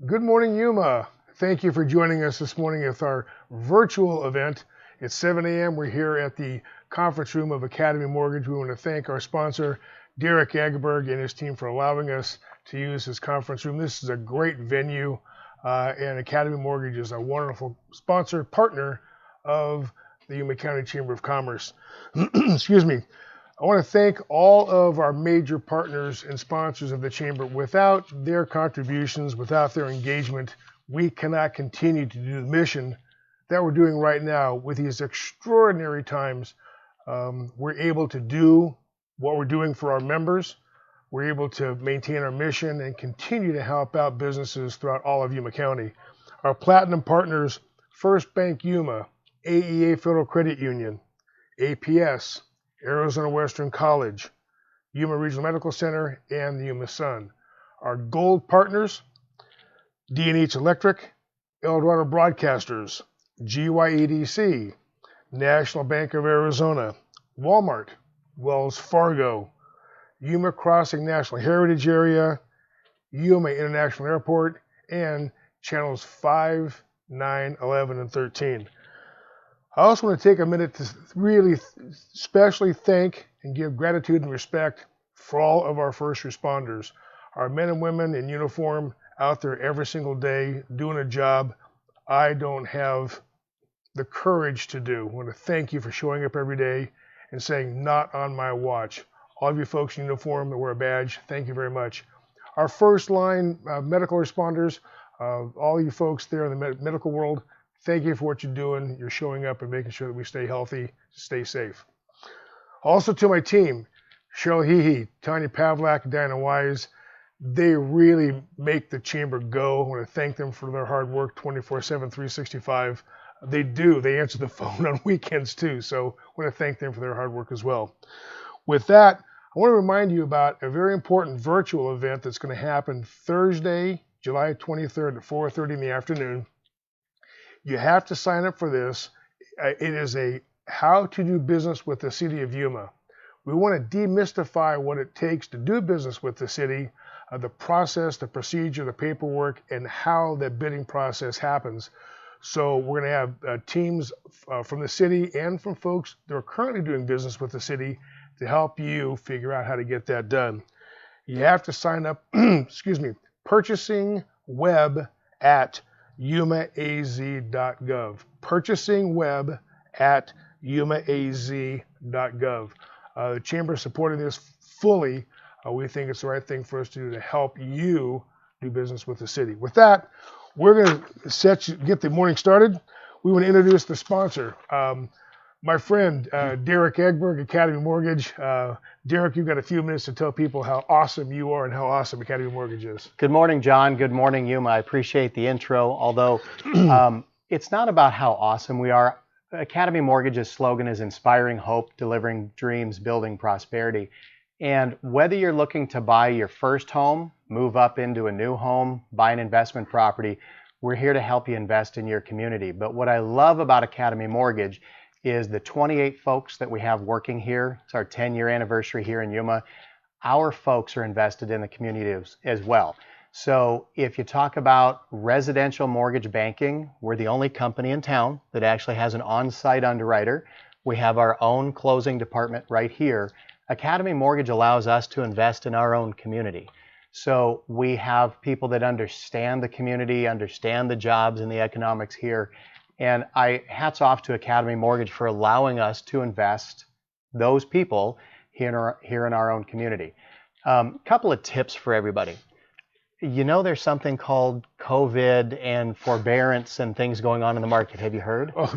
Good morning, Yuma. Thank you for joining us this morning at our virtual event. It's 7 a.m. We're here at the conference room of Academy Mortgage. We want to thank our sponsor, Derek Agberg, and his team for allowing us to use his conference room. This is a great venue, and Academy Mortgage is a wonderful sponsor, partner of the Yuma County Chamber of Commerce. Excuse me. I want to thank all of our major partners and sponsors of the Chamber. Without their contributions, without their engagement, we cannot continue to do the mission that we're doing right now with these extraordinary times. We're able to do what we're doing for our members. We're able to maintain our mission and continue to help out businesses throughout all of Yuma County. Our platinum partners, First Bank Yuma, AEA Federal Credit Union, APS, Arizona Western College, Yuma Regional Medical Center, and the Yuma Sun. Our gold partners, D&H Electric, Eldorado Broadcasters, GYEDC, National Bank of Arizona, Walmart, Wells Fargo, Yuma Crossing National Heritage Area, Yuma International Airport, and channels 5, 9, 11, and 13. I also want to take a minute to really especially thank and give gratitude and respect for all of our first responders, our men and women in uniform out there every single day doing a job I don't have the courage to do. I want to thank you for showing up every day and saying, not on my watch. All of you folks in uniform that wear a badge, thank you very much. Our first line medical responders, all you folks there in the medical world, thank you for what you're doing. You're showing up and making sure that we stay healthy, stay safe. Also to my team, Cheryl Hehe, Tanya Pavlak, Diana Wise, they really make the chamber go. I want to thank them for their hard work 24/7, 365. They do. They answer the phone on weekends too. So I want to thank them for their hard work as well. With that, I want to remind you about a very important virtual event that's going to happen Thursday, July 23rd at 4:30 in the afternoon. You have to sign up for this. It is a how to do business with the city of Yuma. We want to demystify what it takes to do business with the city, the process, the procedure, the paperwork, and how the bidding process happens. So we're going to have teams from the city and from folks that are currently doing business with the city to help you figure out how to get that done. You have to sign up, purchasing web at yumaaz.gov. Purchasing web at yumaaz.gov. The Chamber is supporting this fully. We think it's the right thing for us to do to help you do business with the city. With that, we're going to get the morning started. We want to introduce the sponsor. My friend, Derek Agberg, Academy Mortgage. Derek, you've got a few minutes to tell people how awesome you are and how awesome Academy Mortgage is. Good morning, John. Good morning, Yuma. I appreciate the intro, although it's not about how awesome we are. Academy Mortgage's slogan is inspiring hope, delivering dreams, building prosperity. And whether you're looking to buy your first home, move up into a new home, buy an investment property, we're here to help you invest in your community. But what I love about Academy Mortgage is the 28 folks that we have working here. It's our 10-year anniversary here in Yuma. Our folks are invested in the community as well. So if you talk about residential mortgage banking, we're the only company in town that actually has an on-site underwriter. We have our own closing department right here. Academy Mortgage allows us to invest in our own community. So we have people that understand the community, understand the jobs and the economics here. And hats off to Academy Mortgage for allowing us to invest those people here in our own community. Couple of tips for everybody. You know there's something called COVID and forbearance and things going on in the market. Have you heard? Oh,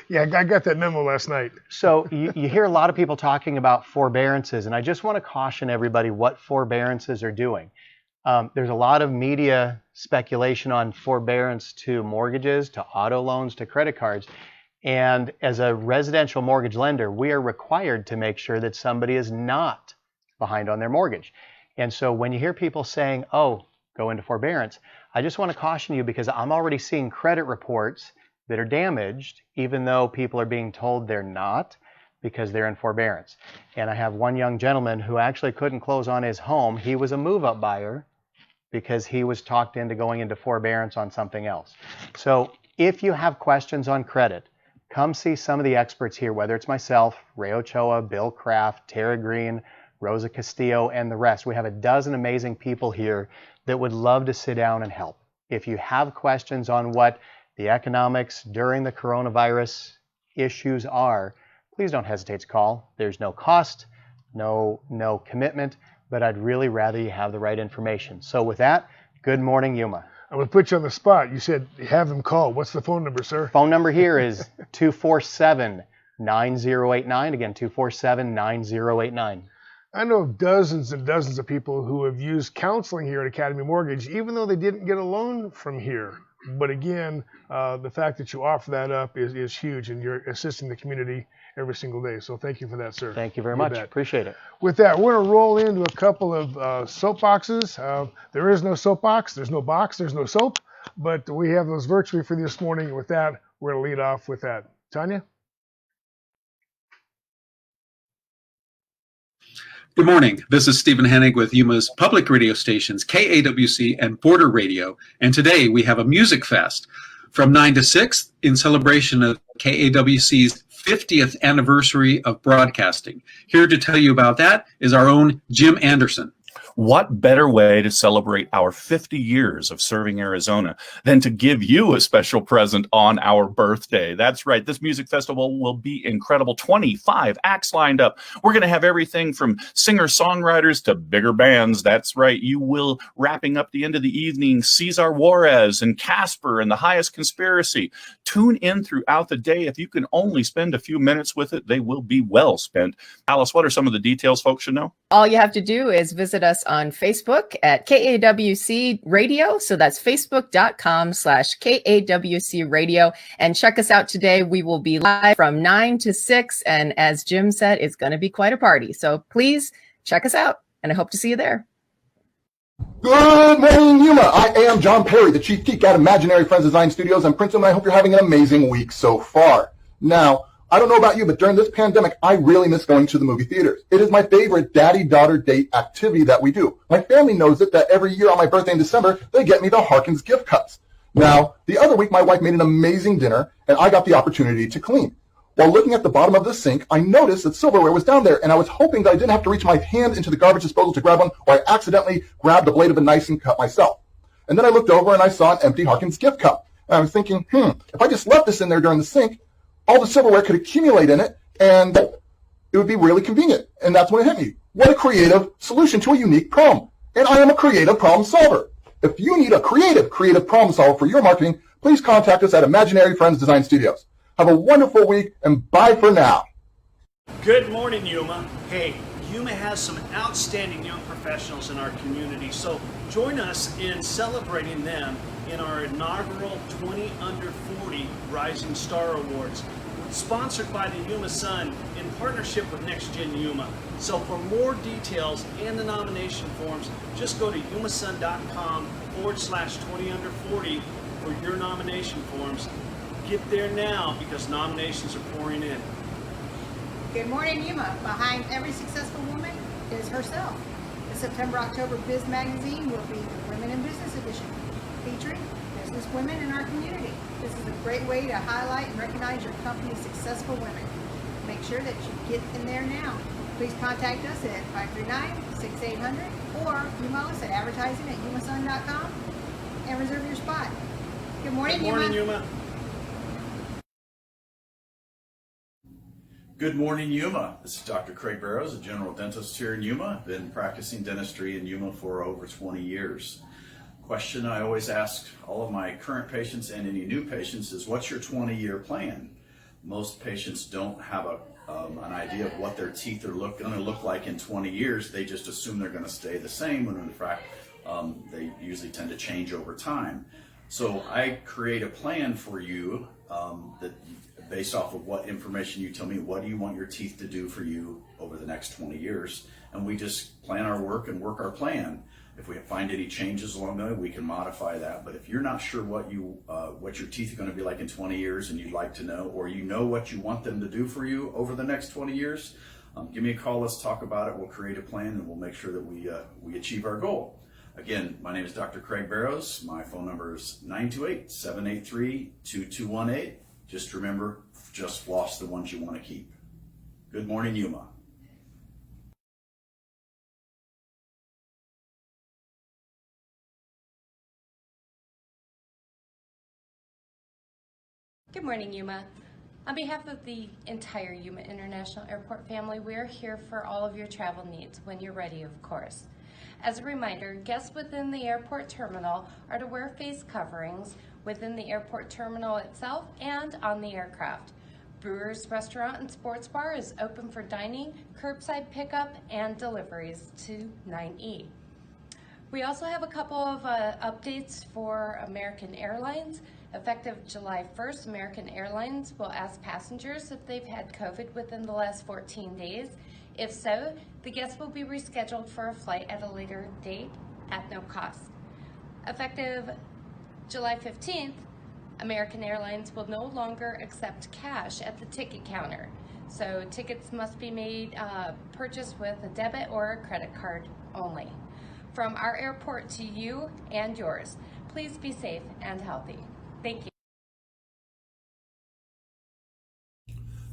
yeah, I got that memo last night. So you hear a lot of people talking about forbearances, and I just want to caution everybody what forbearances are doing. There's a lot of media speculation on forbearance to mortgages, to auto loans, to credit cards. And as a residential mortgage lender, we are required to make sure that somebody is not behind on their mortgage. And so when you hear people saying, oh, go into forbearance, I just want to caution you because I'm already seeing credit reports that are damaged, even though people are being told they're not, because they're in forbearance. And I have one young gentleman who actually couldn't close on his home. He was a move-up buyer, because he was talked into going into forbearance on something else. So if you have questions on credit, come see some of the experts here, whether it's myself, Ray Ochoa, Bill Kraft, Tara Green, Rosa Castillo, and the rest. We have a dozen amazing people here that would love to sit down and help. If you have questions on what the economics during the coronavirus issues are, please don't hesitate to call. There's no cost, no commitment, but I'd really rather you have the right information. So with that, good morning, Yuma. I'm going to put you on the spot. You said have them call. What's the phone number, sir? Phone number here is 247-9089. Again, 247-9089. I know of dozens and dozens of people who have used counseling here at Academy Mortgage, even though they didn't get a loan from here. But again, the fact that you offer that up is huge, and you're assisting the community every single day. So thank you for that, sir. Thank you very much. Appreciate it. With that, we're going to roll into a couple of soapboxes. There is no soapbox. There's no box. There's no soap. But we have those virtually for this morning. With that, we're going to lead off with that. Tanya? Good morning. This is Stephen Hennig with Yuma's public radio stations, KAWC and Border Radio. And today we have a music fest from 9 to 6 in celebration of KAWC's 50th anniversary of broadcasting. Here to tell you about that is our own Jim Anderson. What better way to celebrate our 50 years of serving Arizona than to give you a special present on our birthday? That's right. This music festival will be incredible. 25 acts lined up. We're going to have everything from singer-songwriters to bigger bands. That's right. You will, wrapping up the end of the evening, Cesar Juarez and Casper and The Highest Conspiracy. Tune in throughout the day. If you can only spend a few minutes with it, they will be well spent. Alice, what are some of the details folks should know? All you have to do is visit us on Facebook at KAWC Radio. So that's facebook.com/KAWC Radio. And check us out today. We will be live from 9 to 6. And as Jim said, it's going to be quite a party. So please check us out. And I hope to see you there. Good morning, Yuma. I am John Perry, the Chief Geek at Imaginary Friends Design Studios in Princeton, and I hope you're having an amazing week so far. Now, I don't know about you, but during this pandemic, I really miss going to the movie theaters. It is my favorite daddy-daughter date activity that we do. My family knows it, that every year on my birthday in December, they get me the Harkins gift cups. Now, the other week, my wife made an amazing dinner, and I got the opportunity to clean. While looking at the bottom of the sink, I noticed that silverware was down there, and I was hoping that I didn't have to reach my hand into the garbage disposal to grab one, or I accidentally grabbed the blade of a knife and cut myself. And then I looked over, and I saw an empty Harkins gift cup. And I was thinking, if I just left this in there during the sink, all the silverware could accumulate in it, and it would be really convenient. And that's when it hit me. What a creative solution to a unique problem. And I am a creative problem solver. If you need a creative problem solver for your marketing, please contact us at Imaginary Friends Design Studios. Have a wonderful week, and bye for now. Good morning, Yuma. Hey, Yuma has some outstanding young professionals in our community, so join us in celebrating them in our inaugural 20 Under 40 Rising Star Awards, sponsored by the Yuma Sun in partnership with Next Gen Yuma. So for more details and the nomination forms, just go to yumasun.com/20 under 40 for your nomination forms. Get there now because nominations are pouring in. Good morning, Yuma. Behind every successful woman is herself. The September-October Biz Magazine will be the Women in Business edition, featuring business women in our community. This is a great way to highlight and recognize your company's successful women. Make sure that you get in there now. Please contact us at 539-6800 or email us at advertising@yumasun.com and reserve your spot. Good morning, Yuma. Good morning, Yuma. This is Dr. Craig Barrows, a general dentist here in Yuma. I've been practicing dentistry in Yuma for over 20 years. Question I always ask all of my current patients and any new patients is, what's your 20-year plan? Most patients don't have an idea of what their teeth are going to look like in 20 years. They just assume they're going to stay the same, when in fact they usually tend to change over time. So I create a plan for you that based off of what information you tell me, what do you want your teeth to do for you over the next 20 years? And we just plan our work and work our plan. If we find any changes along the way, we can modify that. But if you're not sure what your teeth are going to be like in 20 years and you'd like to know, or you know what you want them to do for you over the next 20 years, give me a call. Let's talk about it. We'll create a plan and we'll make sure that we achieve our goal. Again, my name is Dr. Craig Barrows. My phone number is 928-783-2218. Just remember, just floss the ones you want to keep. Good morning, Yuma. Good morning, Yuma. On behalf of the entire Yuma International Airport family, we are here for all of your travel needs when you're ready, of course. As a reminder, guests within the airport terminal are to wear face coverings within the airport terminal itself and on the aircraft. Brewer's Restaurant and Sports Bar is open for dining, curbside pickup, and deliveries to 9E. We also have a couple of updates for American Airlines. Effective July 1st, American Airlines will ask passengers if they've had COVID within the last 14 days. If so, the guests will be rescheduled for a flight at a later date at no cost. Effective July 15th, American Airlines will no longer accept cash at the ticket counter. So tickets must be purchased with a debit or a credit card only. From our airport to you and yours, please be safe and healthy. Thank you.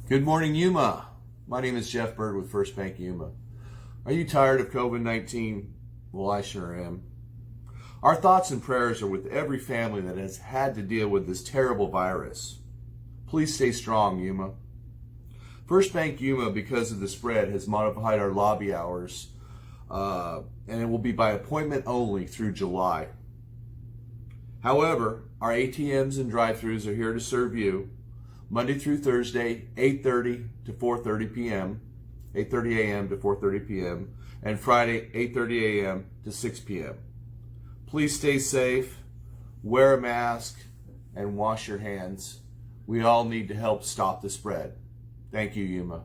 Good morning, Yuma. My name is Jeff Bird with First Bank Yuma. Are you tired of COVID-19? Well, I sure am. Our thoughts and prayers are with every family that has had to deal with this terrible virus. Please stay strong, Yuma. First Bank Yuma, because of the spread, has modified our lobby hours, and it will be by appointment only through July. However, our ATMs and drive-thrus are here to serve you Monday through Thursday, 8:30 to 4:30 p.m., 8:30 a.m. to 4:30 p.m., and Friday, 8:30 a.m. to 6 p.m. Please stay safe, wear a mask, and wash your hands. We all need to help stop the spread. Thank you, Yuma.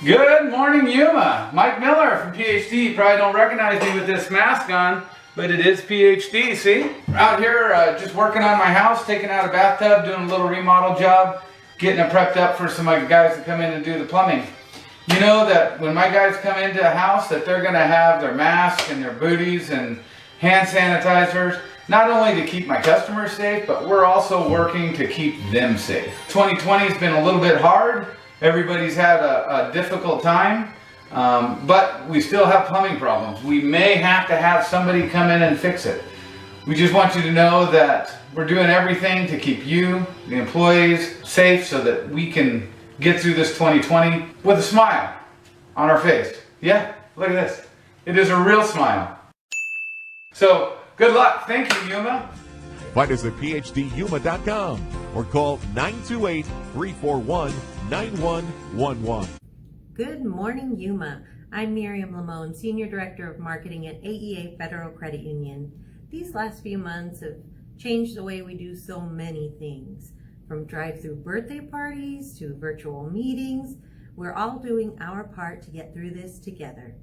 Good morning, Yuma. Mike Miller from PhD. You probably don't recognize me with this mask on, but it is PhD, see? Out here just working on my house, taking out a bathtub, doing a little remodel job, getting it prepped up for some of my guys to come in and do the plumbing. You know that when my guys come into a house that they're going to have their masks and their booties and hand sanitizers, not only to keep my customers safe, but we're also working to keep them safe. 2020 has been a little bit hard. Everybody's had a difficult time, but we still have plumbing problems. We may have to have somebody come in and fix it. We just want you to know that we're doing everything to keep you, the employees, safe so that we can get through this 2020 with a smile on our face. Yeah, look at this. It is a real smile. So, good luck. Thank you, Yuma. Find us at PhDYuma.com or call 928-341-9111. Good morning, Yuma. I'm Miriam Lamone, Senior Director of Marketing at AEA Federal Credit Union. These last few months have changed the way we do so many things. From drive-through birthday parties to virtual meetings, we're all doing our part to get through this together.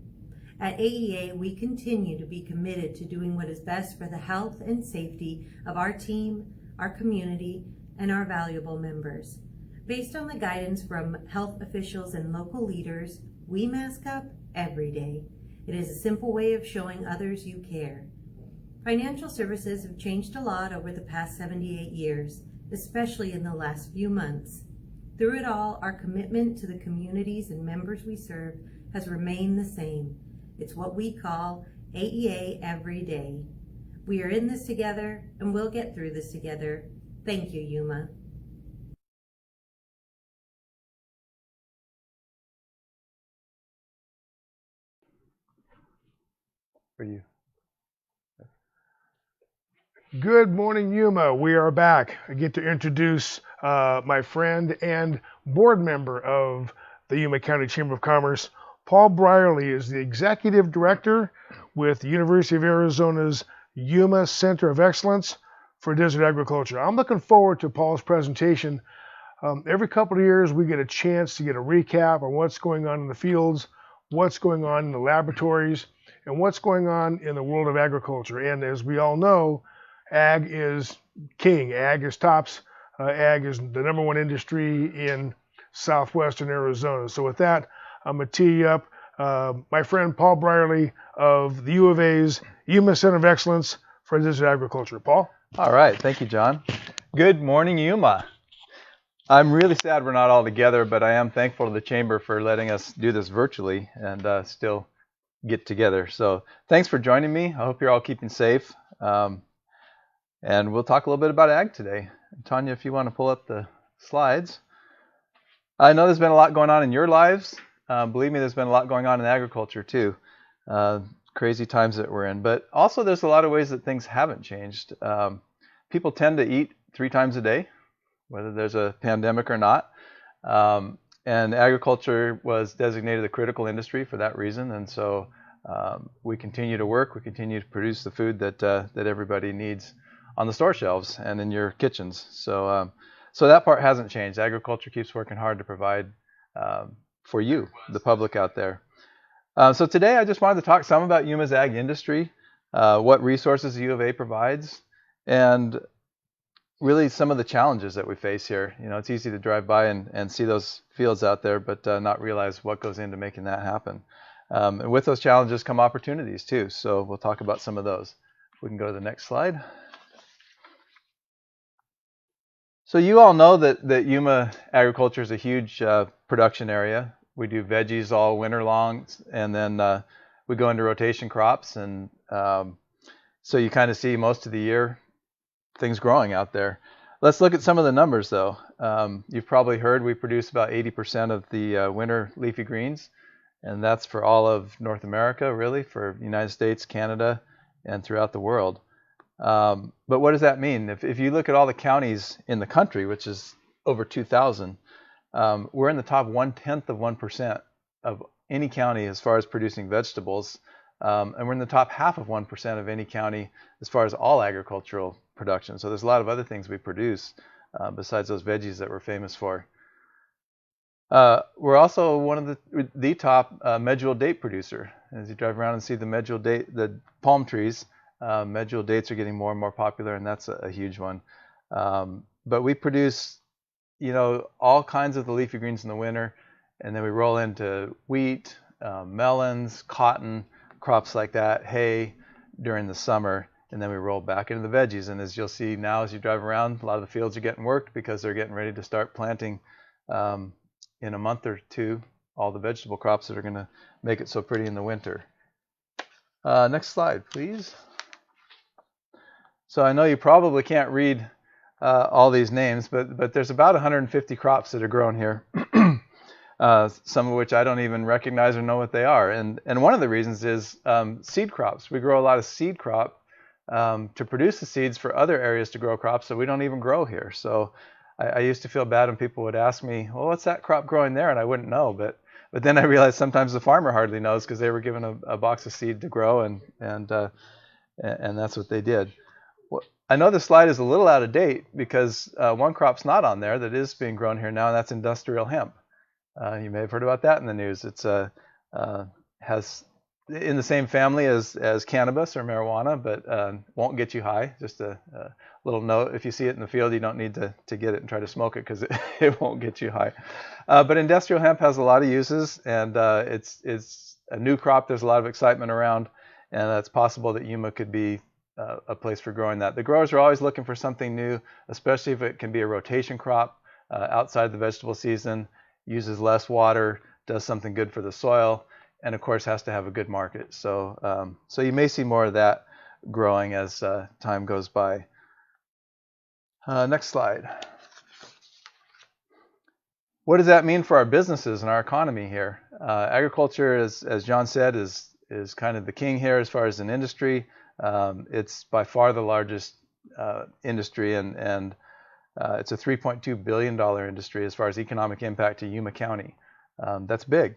At AEA, we continue to be committed to doing what is best for the health and safety of our team, our community, and our valuable members. Based on the guidance from health officials and local leaders, we mask up every day. It is a simple way of showing others you care. Financial services have changed a lot over the past 78 years, especially in the last few months. Through it all, our commitment to the communities and members we serve has remained the same. It's what we call AEA Every Day. We are in this together, and we'll get through this together. Thank you, Yuma. For you. Good morning, Yuma. We are back. I get to introduce my friend and board member of the Yuma County Chamber of Commerce. Paul Brierley is the executive director with the University of Arizona's Yuma Center of Excellence for Desert Agriculture. I'm looking forward to Paul's presentation. Every couple of years, we get a chance to get a recap on what's going on in the fields, what's going on in the laboratories, and what's going on in the world of agriculture. And as we all know, ag is king. Ag is tops. Ag is the number one industry in southwestern Arizona. So with that, I'm going to tee you up. my friend Paul Brierley of the U of A's Yuma Center of Excellence for Digital Agriculture. Paul? All right. Thank you, John. Good morning, Yuma. I'm really sad we're not all together, but I am thankful to the Chamber for letting us do this virtually and still get together. So thanks for joining me. I hope you're all keeping safe. And we'll talk a little bit about ag today. Tanya, if you want to pull up the slides. I know there's been a lot going on in your lives. Believe me, there's been a lot going on in agriculture too. Crazy times that we're in. But also there's a lot of ways that things haven't changed. People tend to eat 3 times a day, whether there's a pandemic or not. And agriculture was designated a critical industry for that reason. And so we continue to work. We continue to produce the food that everybody needs on the store shelves and in your kitchens. So that part hasn't changed. Agriculture keeps working hard to provide for you, the public out there. So today I just wanted to talk some about Yuma's ag industry, what resources the U of A provides, and really some of the challenges that we face here. You know, it's easy to drive by and see those fields out there, but not realize what goes into making that happen. And with those challenges come opportunities too. So we'll talk about some of those. We can go to the next slide. So you all know that Yuma agriculture is a huge production area. We do veggies all winter long, and then we go into rotation crops. And so you kind of see most of the year things growing out there. Let's look at some of the numbers though. You've probably heard we produce about 80% of the winter leafy greens, and that's for all of North America, really, for the United States, Canada, and throughout the world. But what does that mean? If you look at all the counties in the country, which is over 2,000, we're in the top 1/10% of any county as far as producing vegetables, and we're in the top 0.5% of any county as far as all agricultural production. So there's a lot of other things we produce besides those veggies that we're famous for. We're also one of the top medjool date producer. As you drive around and see the medjool date, the palm trees, medjool dates are getting more and more popular, and that's a huge one. But we produce, you know, all kinds of the leafy greens in the winter, and then we roll into wheat, melons, cotton, crops like that, hay during the summer, and then we roll back into the veggies. And as you'll see now, as you drive around, a lot of the fields are getting worked because they're getting ready to start planting in a month or two all the vegetable crops that are going to make it so pretty in the winter. Next slide, please. So I know you probably can't read all these names, but there's about 150 crops that are grown here, some of which I don't even recognize or know what they are. And one of the reasons is seed crops. We grow a lot of seed crop to produce the seeds for other areas to grow crops that we don't even grow here. So I used to feel bad when people would ask me, well, what's that crop growing there? And I wouldn't know. But then I realized sometimes the farmer hardly knows because they were given a box of seed to grow, and that's what they did. I know this slide is a little out of date because one crop's not on there that is being grown here now, and that's industrial hemp. You may have heard about that in the news. It's has in the same family as cannabis or marijuana, but won't get you high. Just a little note: if you see it in the field, you don't need to get it and try to smoke it because it won't get you high. But industrial hemp has a lot of uses, and it's a new crop. There's a lot of excitement around, and it's possible that Yuma could be a place for growing that. The growers are always looking for something new, especially if it can be a rotation crop outside the vegetable season, uses less water, does something good for the soil, and of course has to have a good market. So you may see more of that growing as time goes by. Next slide. What does that mean for our businesses and our economy here? Agriculture, as John said, is kind of the king here as far as an industry. It's by far the largest industry, and it's a $3.2 billion industry as far as economic impact to Yuma County. That's big.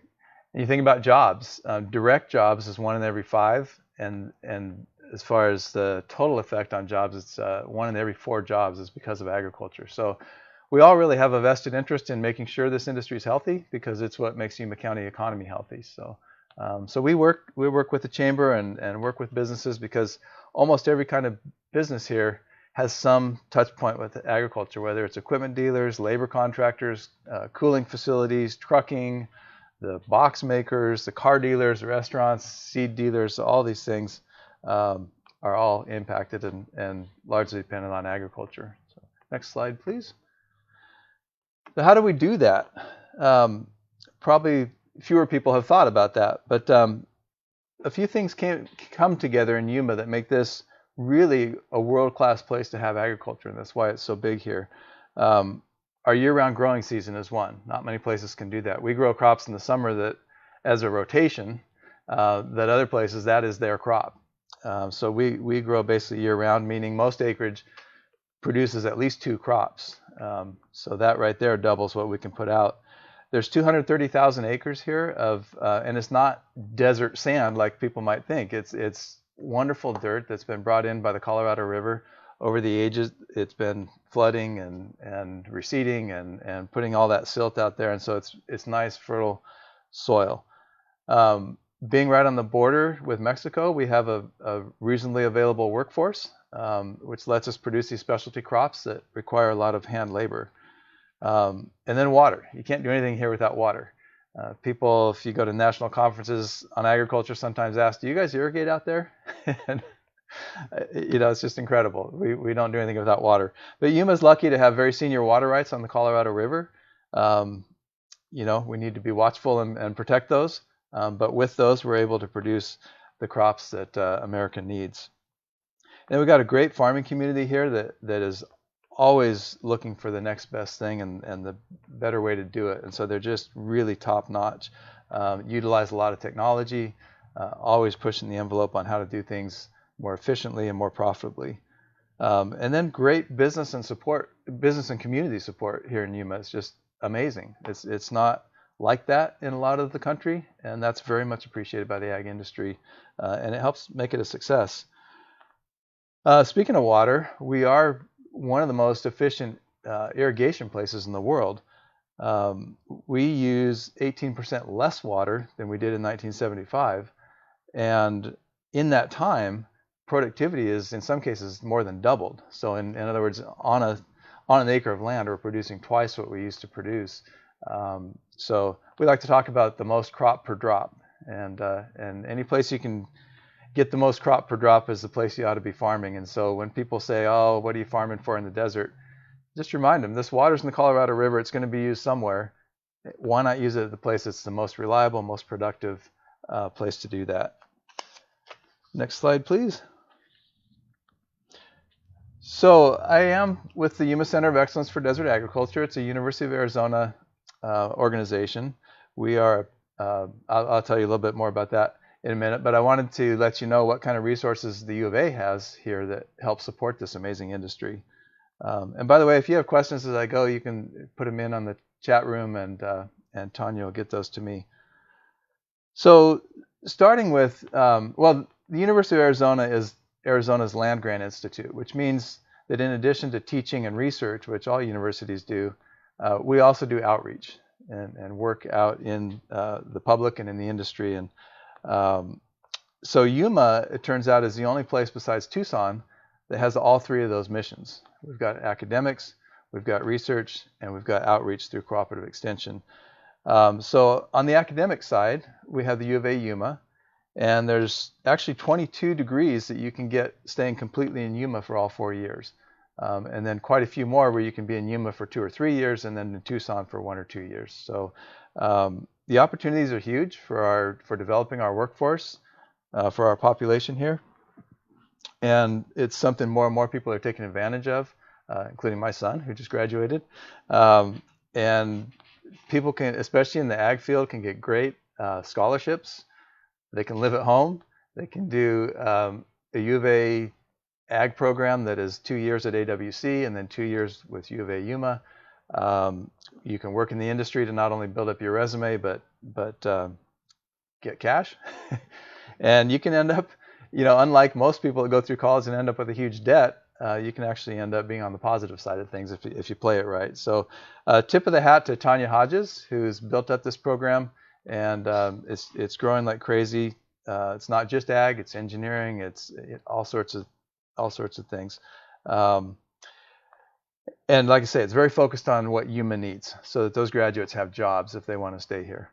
And you think about jobs. Direct jobs is 1 in every 5, and as far as the total effect on jobs, it's 1 in every 4 jobs is because of agriculture. So we all really have a vested interest in making sure this industry is healthy because it's what makes Yuma County economy healthy. So we work with the chamber and work with businesses because almost every kind of business here has some touch point with agriculture, whether it's equipment dealers, labor contractors, cooling facilities, trucking, box makers, the car dealers, the restaurants, seed dealers, all these things are all impacted and largely dependent on agriculture. So, next slide, please. So how do we do that? Probably fewer people have thought about that, but a few things come together in Yuma that make this really a world-class place to have agriculture, and that's why it's so big here. Our year-round growing season is one. Not many places can do that. We grow crops in the summer that, as a rotation, that other places, that is their crop. So we grow basically year-round, meaning most acreage produces at least 2 crops. So that right there doubles what we can put out. There's 230,000 acres here and it's not desert sand like people might think. It's wonderful dirt that's been brought in by the Colorado River over the ages. It's been flooding and receding and putting all that silt out there, and so it's nice fertile soil. Being right on the border with Mexico, we have a reasonably available workforce, which lets us produce these specialty crops that require a lot of hand labor. And then water. You can't do anything here without water. People, if you go to national conferences on agriculture, sometimes ask, do you guys irrigate out there? And, it's just incredible. We don't do anything without water. But Yuma's lucky to have very senior water rights on the Colorado River. We need to be watchful and protect those. But with those, we're able to produce the crops that America needs. And we've got a great farming community here that is always looking for the next best thing and the better way to do it. And so they're just really top notch, utilize a lot of technology, always pushing the envelope on how to do things more efficiently and more profitably. And then great business and community support here in Yuma. It's just amazing. It's not like that in a lot of the country, and that's very much appreciated by the ag industry, and it helps make it a success. Speaking of water, we are one of the most efficient irrigation places in the world. We use 18% less water than we did in 1975, and in that time, productivity is in some cases more than doubled. So in other words, on an acre of land, we're producing twice what we used to produce. So we like to talk about the most crop per drop, and any place you can get the most crop per drop is the place you ought to be farming. And so when people say, oh, what are you farming for in the desert? Just remind them, this water's in the Colorado River. It's going to be used somewhere. Why not use it at the place that's the most reliable, most productive place to do that? Next slide, please. So I am with the Yuma Center of Excellence for Desert Agriculture. It's a University of Arizona organization. We are, I'll tell you a little bit more about that in a minute, but I wanted to let you know what kind of resources the U of A has here that help support this amazing industry. And by the way, if you have questions as I go, you can put them in on the chat room, and Tanya will get those to me. So starting with, the University of Arizona is Arizona's land grant institute, which means that in addition to teaching and research, which all universities do, we also do outreach and work out in the public and in the industry. And so Yuma, it turns out, is the only place besides Tucson that has all 3 of those missions. We've got academics, we've got research, and we've got outreach through cooperative extension. So on the academic side, we have the U of A Yuma, and there's actually 22 degrees that you can get staying completely in Yuma for all 4 years. And then quite a few more where you can be in Yuma for 2 or 3 years, and then in Tucson for 1 or 2 years. So the opportunities are huge for developing our workforce, for our population here. And it's something more and more people are taking advantage of, including my son, who just graduated. And people can, especially in the ag field, can get great scholarships. They can live at home. They can do a U of A ag program that is 2 years at AWC and then 2 years with U of A Yuma. You can work in the industry to not only build up your resume, but get cash. And you can end up, unlike most people that go through college and end up with a huge debt, you can actually end up being on the positive side of things if you play it right. So tip of the hat to Tanya Hodges, who's built up this program, and it's growing like crazy. It's not just ag, it's engineering, it's all sorts of things. And like I say, it's very focused on what Yuma needs, so that those graduates have jobs if they want to stay here.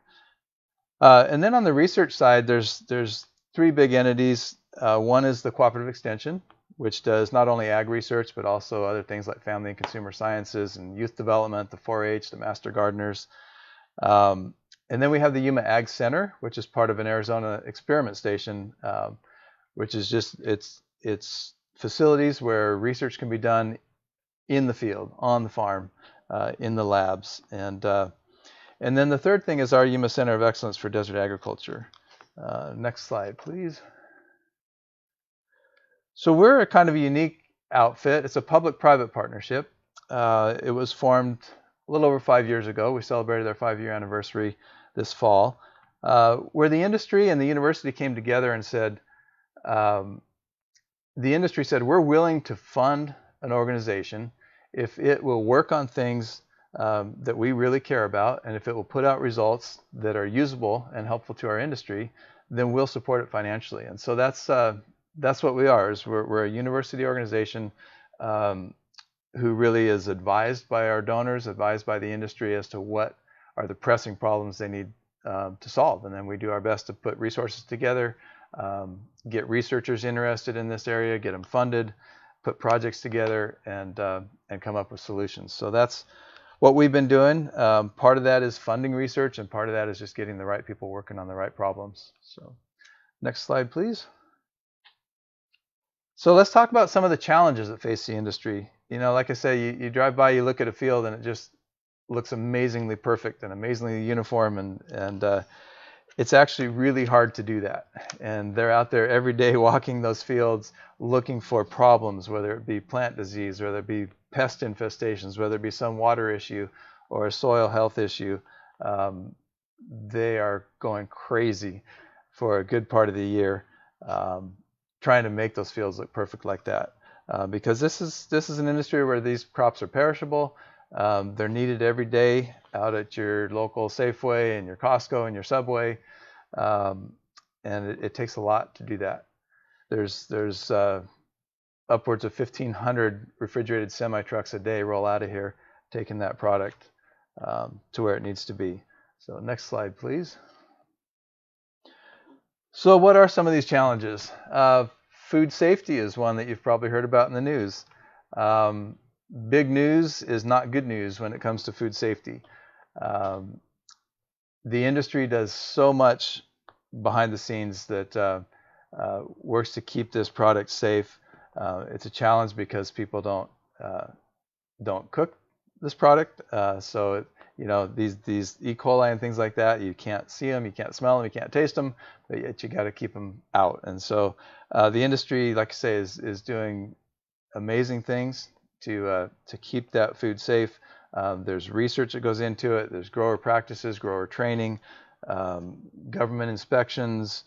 And then on the research side, there's three big entities. One is the Cooperative Extension, which does not only ag research, but also other things like family and consumer sciences and youth development, the 4-H, the Master Gardeners. And then we have the Yuma Ag Center, which is part of an Arizona experiment station, which is just it's facilities where research can be done in the field, on the farm, in the labs. And then the third thing is our Yuma Center of Excellence for Desert Agriculture. Next slide, please. So we're a kind of a unique outfit. It's a public-private partnership. It was formed a little over 5 years ago. We celebrated our 5-year anniversary this fall, where the industry and the university came together and said, the industry said, we're willing to fund an organization if it will work on things that we really care about, and if it will put out results that are usable and helpful to our industry, then we'll support it financially. And so that's what we are. Is we're a university organization who really is advised by our donors, advised by the industry as to what are the pressing problems they need to solve, and then we do our best to put resources together, get researchers interested in this area, get them funded, put projects together, and come up with solutions. So that's what we've been doing. Part of that is funding research, and part of that is just getting the right people working on the right problems. So next slide, please. So let's talk about some of the challenges that face the industry. You know, like I say, you drive by, you look at a field, and it just looks amazingly perfect and amazingly uniform, and it's actually really hard to do that. And they're out there every day walking those fields looking for problems, whether it be plant disease, whether it be pest infestations, whether it be some water issue or a soil health issue. They are going crazy for a good part of the year, trying to make those fields look perfect like that. Because this is an industry where these crops are perishable. They're needed every day out at your local Safeway and your Costco and your Subway, and it takes a lot to do that. There's upwards of 1,500 refrigerated semi-trucks a day roll out of here, taking that product to where it needs to be. So next slide, please. So what are some of these challenges? Food safety is one that you've probably heard about in the news. Big news is not good news when it comes to food safety. The industry does so much behind the scenes that works to keep this product safe. It's a challenge because people don't cook this product. So you know, these E. coli and things like that, you can't see them, you can't smell them, you can't taste them, but yet you got to keep them out. And so the industry, like I say, is doing amazing things to keep that food safe. There's research that goes into it. There's grower practices, grower training, government inspections,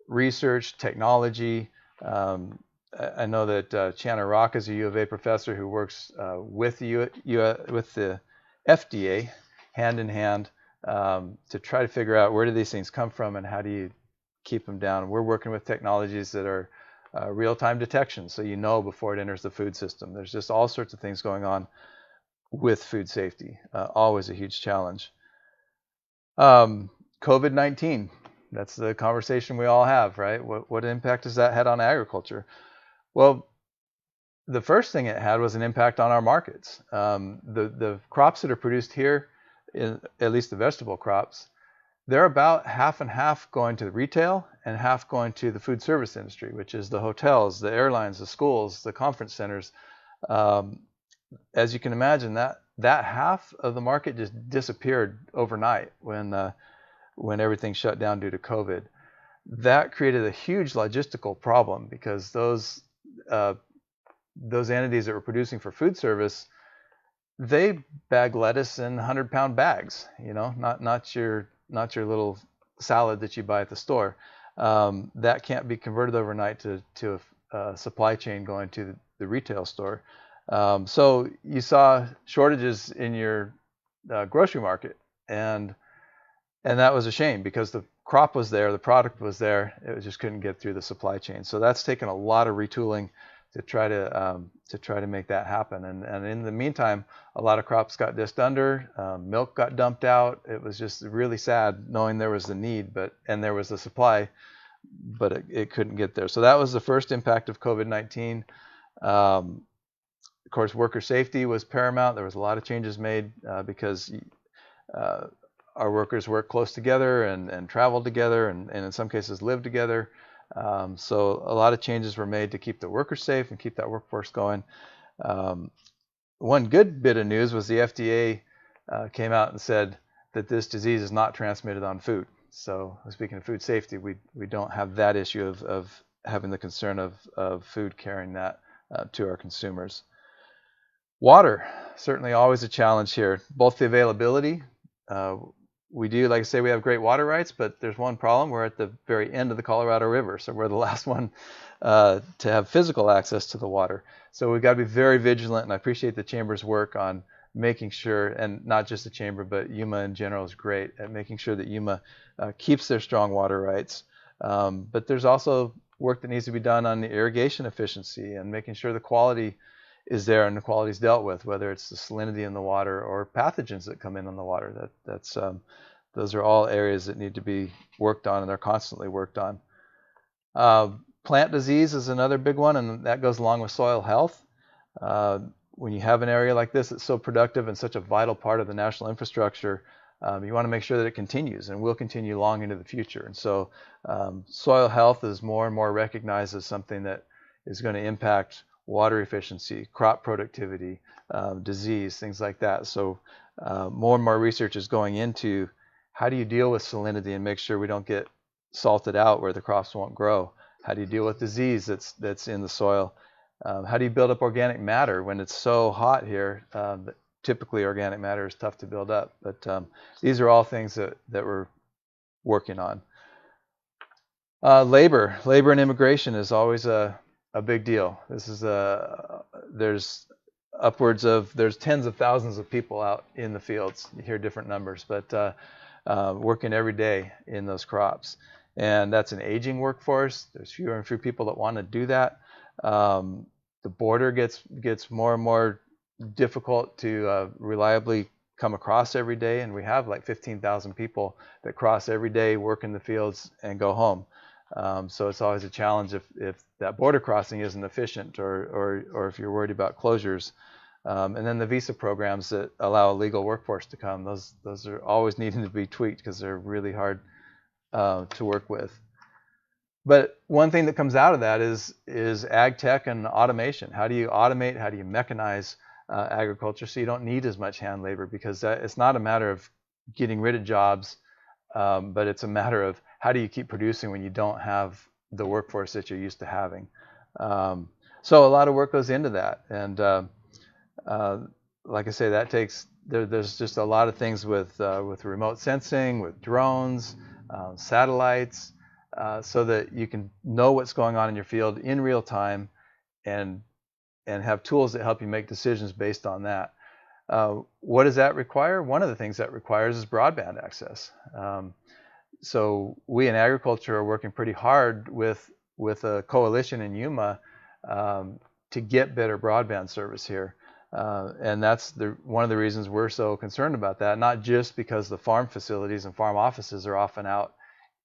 research, technology. I know that Channa Rock is a U of A professor who works with the FDA hand in hand to try to figure out where do these things come from and how do you keep them down. We're working with technologies that are real-time detection, so you know before it enters the food system. There's just all sorts of things going on with food safety. Always a huge challenge. COVID-19, that's the conversation we all have, right? What impact has that had on agriculture? Well, the first thing it had was an impact on our markets. The crops that are produced here, at least the vegetable crops, they're about half and half going to retail and half going to the food service industry, which is the hotels, the airlines, the schools, the conference centers. As you can imagine, that half of the market just disappeared overnight when everything shut down due to COVID. That created a huge logistical problem because those entities that were producing for food service, they bag lettuce in 100-pound bags, you know, not your little salad that you buy at the store. That can't be converted overnight to a supply chain going to the retail store. So you saw shortages in your grocery market, and that was a shame because the crop was there, the product was there, it just couldn't get through the supply chain. So that's taken a lot of retooling try to make that happen. And in the meantime, a lot of crops got disced under, milk got dumped out. It was just really sad knowing there was the need, and there was the supply, but it couldn't get there. So that was the first impact of COVID-19. Of course, worker safety was paramount. There was a lot of changes made because our workers work close together and travel together and in some cases live together. So a lot of changes were made to keep the workers safe and keep that workforce going. One good bit of news was the FDA came out and said that this disease is not transmitted on food. So speaking of food safety, we don't have that issue of having the concern of food carrying that to our consumers. Water, certainly always a challenge here, both the availability. We do, like I say, we have great water rights, but there's one problem. We're at the very end of the Colorado River, so we're the last one to have physical access to the water. So we've got to be very vigilant, and I appreciate the Chamber's work on making sure, and not just the Chamber, but Yuma in general is great at making sure that Yuma keeps their strong water rights. But there's also work that needs to be done on the irrigation efficiency and making sure the quality is there and the quality is dealt with, whether it's the salinity in the water or pathogens that come in on the water. Those are all areas that need to be worked on, and they're constantly worked on. Plant disease is another big one, and that goes along with soil health. When you have an area like this that's so productive and such a vital part of the national infrastructure, you want to make sure that it continues and will continue long into the future. And so soil health is more and more recognized as something that is going to impact water efficiency, crop productivity, disease, things like that. So more and more research is going into how do you deal with salinity and make sure we don't get salted out where the crops won't grow? How do you deal with disease that's in the soil? How do you build up organic matter when it's so hot here? Typically organic matter is tough to build up, but these are all things that we're working on. Labor and immigration is always a big deal. This is there's tens of thousands of people out in the fields. You hear different numbers, but working every day in those crops. And that's an aging workforce. There's fewer and fewer people that want to do that. The border gets more and more difficult to reliably come across every day, and we have like 15,000 people that cross every day, work in the fields, and go home. So it's always a challenge if that border crossing isn't efficient, or if you're worried about closures. And then the visa programs that allow a legal workforce to come, those are always needing to be tweaked because they're really hard to work with. But one thing that comes out of that is ag tech and automation. How do you automate? How do you mechanize agriculture so you don't need as much hand labor? Because it's not a matter of getting rid of jobs, but it's a matter of how do you keep producing when you don't have the workforce that you're used to having. So a lot of work goes into that, and like I say, that takes there's just a lot of things with remote sensing, with drones, satellites, so that you can know what's going on in your field in real time, and have tools that help you make decisions based on that. What does that require? One of the things that requires is broadband access. So we in agriculture are working pretty hard with a coalition in Yuma to get better broadband service here. And that's one of the reasons we're so concerned about that, not just because the farm facilities and farm offices are often out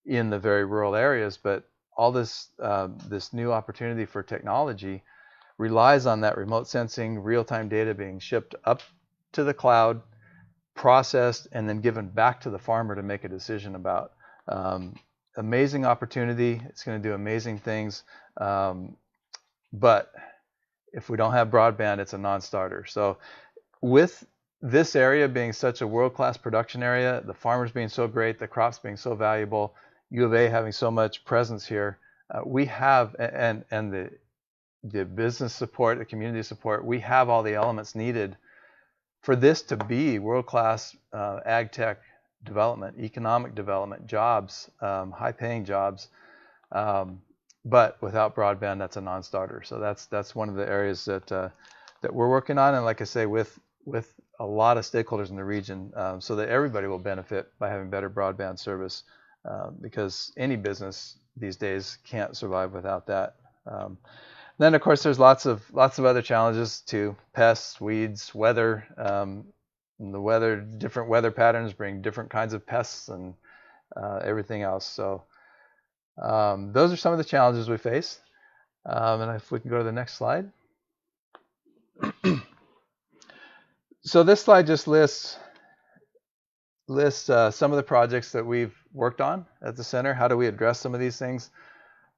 in the very rural areas, but all this new opportunity for technology relies on that remote sensing, real-time data being shipped up to the cloud, processed, and then given back to the farmer to make a decision about. Amazing opportunity. It's going to do amazing things. But if we don't have broadband, it's a non-starter. So with this area being such a world-class production area, the farmers being so great, the crops being so valuable, U of A having so much presence here, we have, and the business support, the community support, we have all the elements needed for this to be world-class ag tech development, economic development, jobs, high-paying jobs. But without broadband, that's a non-starter. So that's one of the areas that we're working on, and like I say, with a lot of stakeholders in the region, so that everybody will benefit by having better broadband service, because any business these days can't survive without that. Then of course there's lots of other challenges too: pests, weeds, weather. Different weather patterns bring different kinds of pests and everything else. So those are some of the challenges we face. And if we can go to the next slide. So this slide just lists some of the projects that we've worked on at the center. How do we address some of these things?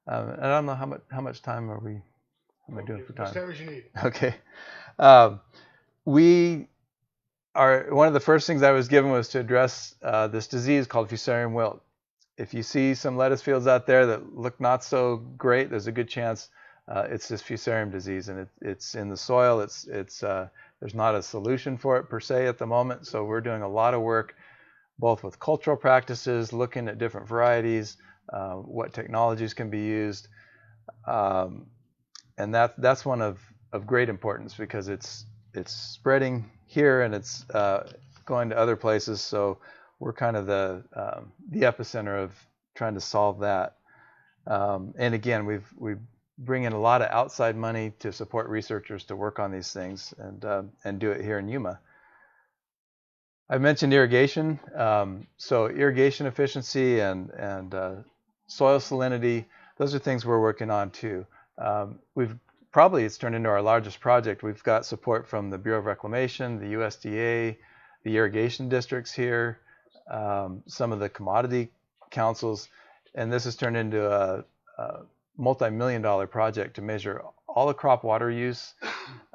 And I don't know how much time am I doing for time? As time as you need. Okay. We are, one of the first things I was given was to address this disease called fusarium wilt. If you see some lettuce fields out there that look not so great, there's a good chance it's this fusarium disease, and it's in the soil. There's not a solution for it per se at the moment, so we're doing a lot of work both with cultural practices, looking at different varieties, what technologies can be used, and that's one of great importance because it's spreading here and it's going to other places. So we're kind of the epicenter of trying to solve that. And again, we bring in a lot of outside money to support researchers to work on these things and do it here in Yuma. I mentioned irrigation. So irrigation efficiency and soil salinity, those are things we're working on too. It's turned into our largest project. We've got support from the Bureau of Reclamation, the USDA, the irrigation districts here, some of the commodity councils, and this has turned into a multi-million-dollar project to measure all the crop water use,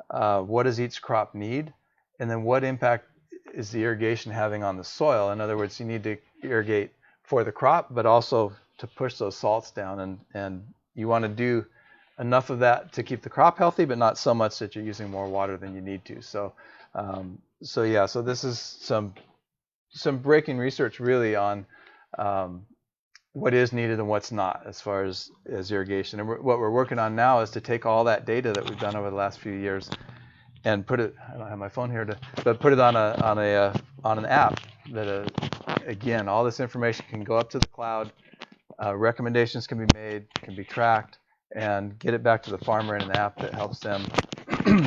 what does each crop need, and then what impact is the irrigation having on the soil. In other words, you need to irrigate for the crop, but also to push those salts down, and you want to do enough of that to keep the crop healthy, but not so much that you're using more water than you need to. So this is some breaking research really on what is needed and what's not as far as irrigation. And what we're working on now is to take all that data that we've done over the last few years and put it, I don't have my phone here, but put it on an app that, again, all this information can go up to the cloud, recommendations can be made, can be tracked, and get it back to the farmer in an app that helps them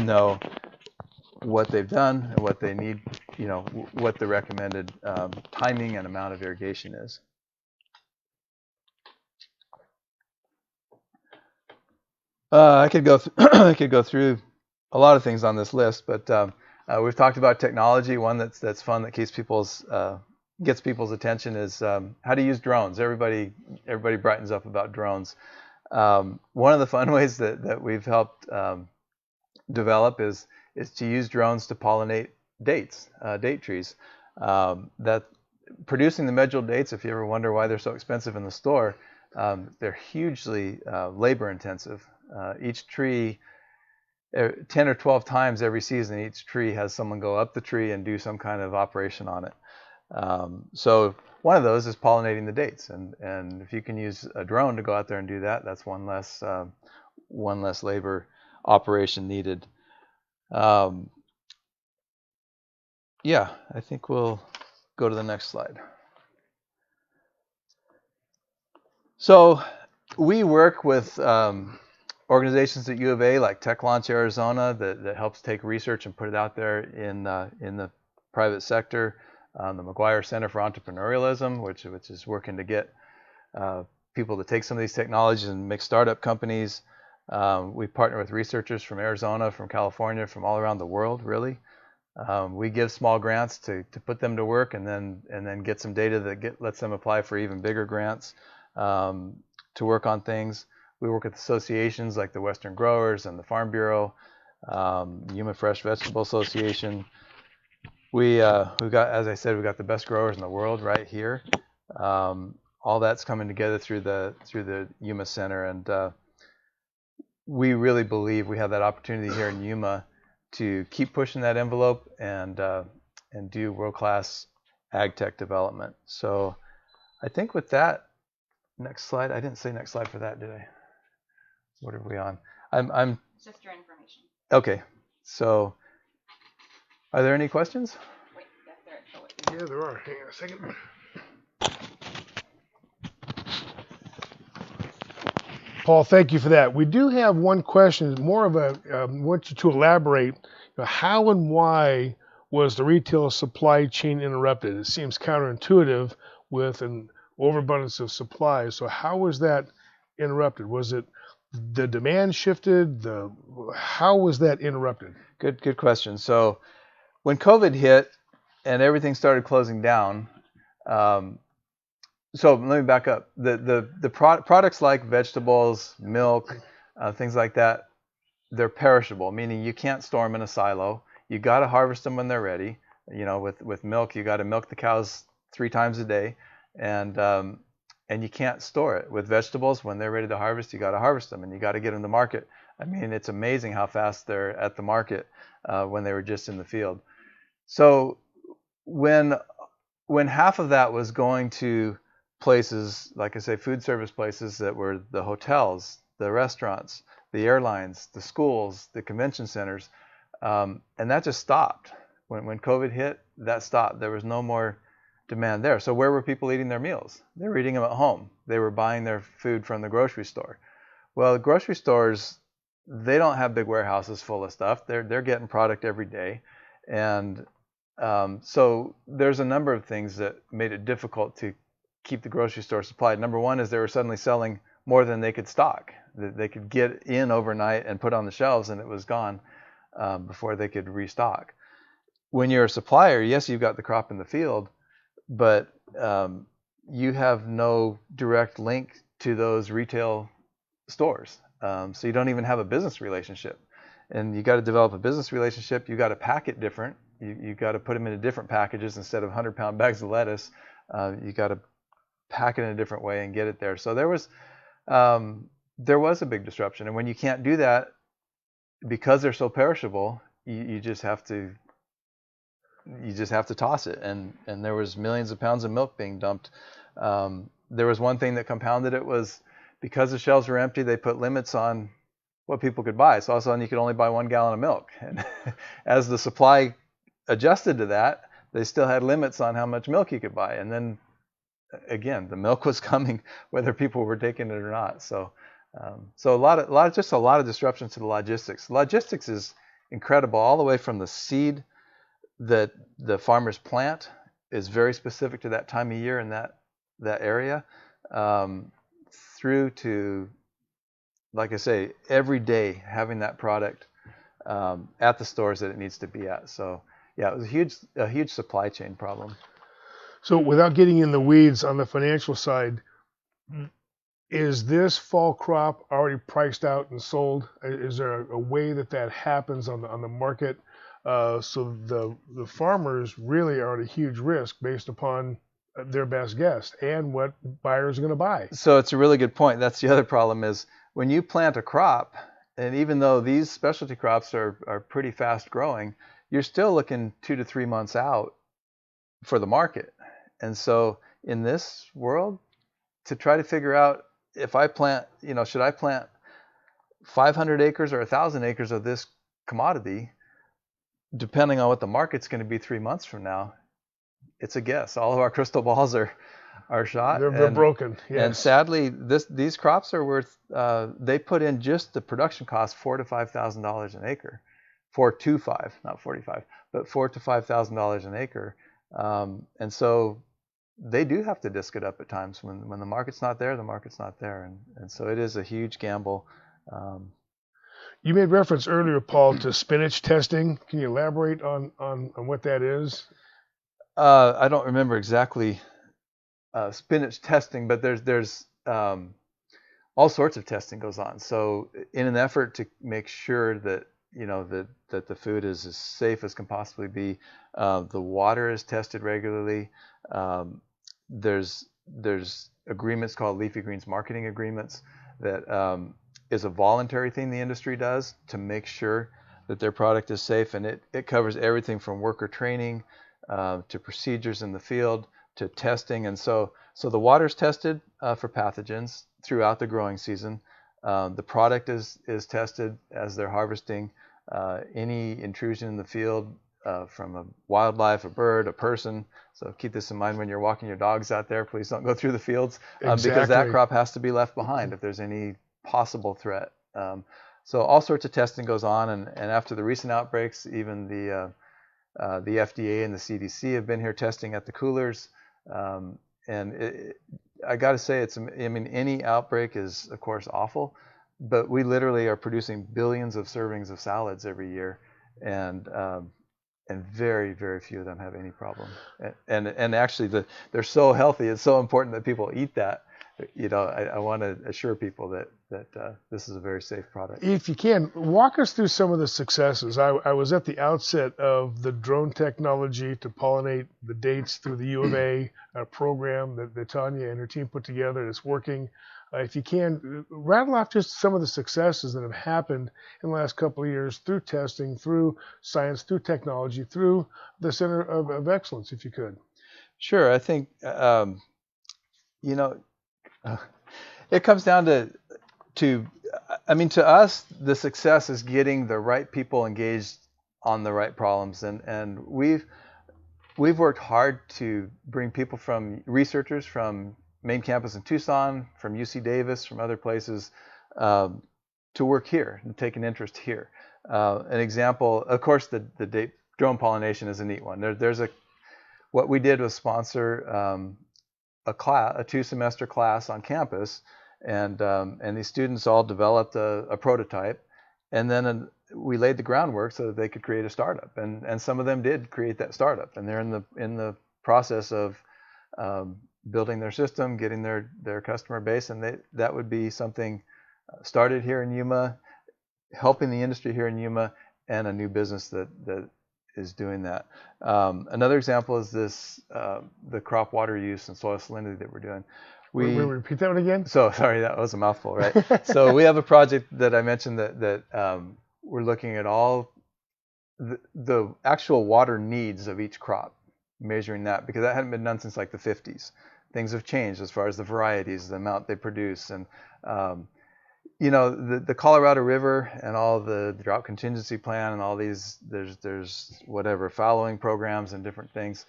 know what they've done and what they need, what the recommended timing and amount of irrigation is. I could go through a lot of things on this list, but we've talked about technology. One that's fun, that keeps gets people's attention is how to use drones. Everybody brightens up about drones. One of the fun ways that we've helped develop is to use drones to pollinate date trees. That producing the medjool dates, if you ever wonder why they're so expensive in the store, they're hugely labor intensive. Each tree, 10 or 12 times every season, each tree has someone go up the tree and do some kind of operation on it. So one of those is pollinating the dates, and if you can use a drone to go out there and do that, that's one less labor operation needed. Yeah, I think we'll go to the next slide. So we work with organizations at U of A like Tech Launch Arizona that helps take research and put it out there in the private sector. The McGuire Center for Entrepreneurialism, which is working to get people to take some of these technologies and make startup companies. We partner with researchers from Arizona, from California, from all around the world, really. We give small grants to put them to work, and then get some data that lets them apply for even bigger grants to work on things. We work with associations like the Western Growers and the Farm Bureau, Yuma Fresh Vegetable Association. We've got, as I said, we've got the best growers in the world right here. All that's coming together through the Yuma Center, and we really believe we have that opportunity here in Yuma to keep pushing that envelope and do world-class ag tech development. So I think with that, next slide. I didn't say next slide for that, did I? What are we on? I'm It's just your information. Okay. So are there any questions? Wait, Yeah, there are. Hang on a second. Paul, thank you for that. We do have one question, more of a, want you to elaborate. How and why was the retail supply chain interrupted? It seems counterintuitive with an overabundance of supply. So how was that interrupted? Was it the demand shifted? How was that interrupted? Good question. So when COVID hit and everything started closing down, so let me back up. The products like vegetables, milk, things like that, they're perishable, meaning you can't store them in a silo. You got to harvest them when they're ready. You know, with milk, you got to milk the cows 3 times a day, and you can't store it. With vegetables, when they're ready to harvest, you got to harvest them, and you got to get them to market. I mean, it's amazing how fast they're at the market when they were just in the field. So when half of that was going to places, like I say, food service places that were the hotels, the restaurants, the airlines, the schools, the convention centers, and that just stopped. When COVID hit, that stopped. There was no more demand there. So where were people eating their meals? They were eating them at home. They were buying their food from the grocery store. Well, grocery stores, they don't have big warehouses full of stuff. They're getting product every day. And so there's a number of things that made it difficult to keep the grocery store supplied. Number one is they were suddenly selling more than they could stock. They could get in overnight and put on the shelves, and it was gone before they could restock. When you're a supplier, yes, you've got the crop in the field, but you have no direct link to those retail stores. So you don't even have a business relationship. And you got to develop a business relationship. You got to pack it different. You got to put them into different packages instead of 100-pound bags of lettuce. You got to pack it in a different way and get it there. So there was a big disruption. And when you can't do that because they're so perishable, you just have to toss it. And there was millions of pounds of milk being dumped. There was one thing that compounded it was because the shelves were empty, they put limits on what people could buy. So all of a sudden you could only buy 1 gallon of milk. And as the supply adjusted to that, they still had limits on how much milk you could buy. And then again, the milk was coming whether people were taking it or not. So a lot of disruptions to the logistics. Logistics is incredible, all the way from the seed that the farmers plant is very specific to that time of year in that area, through to, like I say, every day having that product at the stores that it needs to be at. So yeah, it was a huge supply chain problem. So without getting in the weeds on the financial side, is this fall crop already priced out and sold? Is there a way that happens on the market? So the farmers really are at a huge risk based upon their best guess and what buyers are going to buy. So it's a really good point. That's the other problem is when you plant a crop, and even though these specialty crops are pretty fast growing, you're still looking 2 to 3 months out for the market. And so in this world, to try to figure out if I plant, should I plant 500 acres or 1,000 acres of this commodity, depending on what the market's going to be 3 months from now, it's a guess. All of our crystal balls are shot. They're broken. Yes. And sadly, these crops are worth. They put in just the production cost $4,000 to $5,000 an acre, $4,000 to $5,000, not 45, but $4,000 to $5,000 an acre. And so they do have to disc it up at times when the market's not there. The market's not there, and so it is a huge gamble. You made reference earlier, Paul, to spinach testing. Can you elaborate on what that is? I don't remember exactly spinach testing, but there's all sorts of testing goes on. So in an effort to make sure that that the food is as safe as can possibly be, the water is tested regularly. There's agreements called Leafy Greens marketing agreements that is a voluntary thing the industry does to make sure that their product is safe, and it covers everything from worker training to procedures in the field to testing. And so the water's tested for pathogens throughout the growing season. The product is tested as they're harvesting. Any intrusion in the field from a wildlife, a bird, a person. So keep this in mind when you're walking your dogs out there. Please don't go through the fields because that crop has to be left behind if there's any possible threat. So all sorts of testing goes on, and after the recent outbreaks, even the FDA and the CDC have been here testing at the coolers. I got to say, any outbreak is, of course, awful, but we literally are producing billions of servings of salads every year, and very, very few of them have any problem. And actually, they're so healthy. It's so important that people eat that. I want to assure people that this is a very safe product. If you can, walk us through some of the successes. I was at the outset of the drone technology to pollinate the dates through the U of A program that Tanya and her team put together. It's working. If you can, rattle off just some of the successes that have happened in the last couple of years through testing, through science, through technology, through the Center of Excellence, if you could. Sure. I think, it comes down to us, the success is getting the right people engaged on the right problems. And we've worked hard to bring people researchers from main campus in Tucson, from UC Davis, from other places, to work here and take an interest here. An example, of course, the drone pollination is a neat one. What we did was sponsor a 2-semester class on campus, and these students all developed a prototype, and then we laid the groundwork so that they could create a startup, and some of them did create that startup, and they're in the process of building their system, getting their customer base, and that would be something started here in Yuma, helping the industry here in Yuma, and a new business that is doing that. Another example is the crop water use and soil salinity that we're doing. We repeat that one again? So sorry, that was a mouthful, right? So we have a project that I mentioned that we're looking at all the actual water needs of each crop, measuring that, because that hadn't been done since like the 50s. Things have changed as far as the varieties, the amount they produce, and the Colorado River and all the drought contingency plan and all these, there's whatever fallowing programs and different things.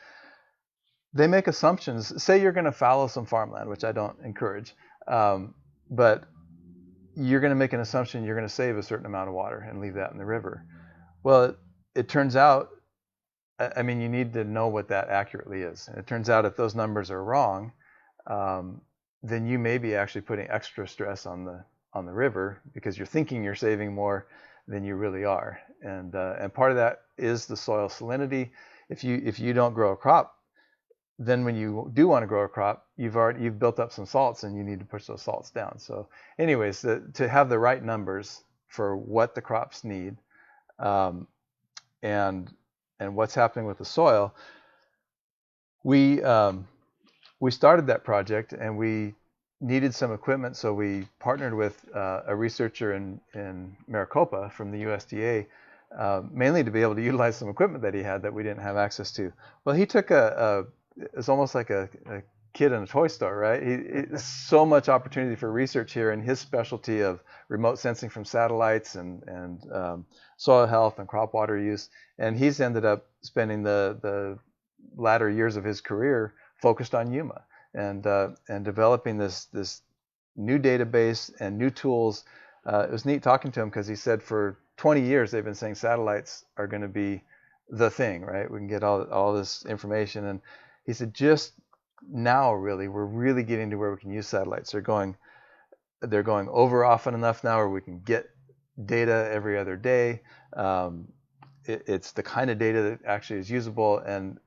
They make assumptions. Say you're going to fallow some farmland, which I don't encourage, but you're going to make an assumption you're going to save a certain amount of water and leave that in the river. Well, it turns out, you need to know what that accurately is. And it turns out if those numbers are wrong, then you may be actually putting extra stress on the river because you're thinking you're saving more than you really are. And part of that is the soil salinity. If you don't grow a crop, then when you do want to grow a crop, you've built up some salts and you need to push those salts down. So anyways, to have the right numbers for what the crops need, and what's happening with the soil, we started that project and we needed some equipment, so we partnered with a researcher in Maricopa from the USDA, mainly to be able to utilize some equipment that he had that we didn't have access to. Well, he took it's almost like a kid in a toy store, right? So much opportunity for research here, and his specialty of remote sensing from satellites and soil health and crop water use. And he's ended up spending the latter years of his career focused on Yuma and developing this new database and new tools. It was neat talking to him because he said for 20 years they've been saying satellites are going to be the thing, right? We can get all this information, and he said just now we're really getting to where we can use satellites. They're going over often enough now where we can get data every other day. It's the kind of data that actually is usable, and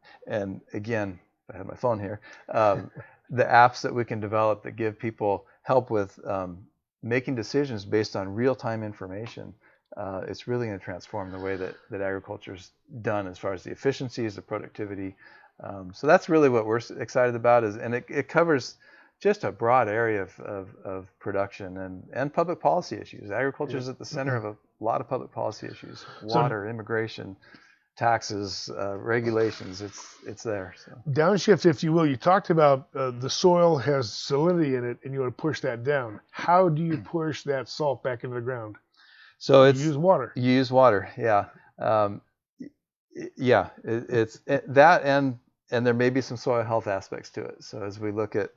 again, I have my phone here, the apps that we can develop that give people help with making decisions based on real-time information. It's really going to transform the way that agriculture is done as far as the efficiencies, the productivity. So that's really what we're excited about, and it covers just a broad area of production and public policy issues. Agriculture is at the center of a lot of public policy issues: water, immigration, taxes, regulations. It's there. So. Downshift, if you will. You talked about the soil has salinity in it, and you want to push that down. How do you push that salt back into the ground? So you use water. You use water, yeah. It's that, and and there may be some soil health aspects to it. So as we look at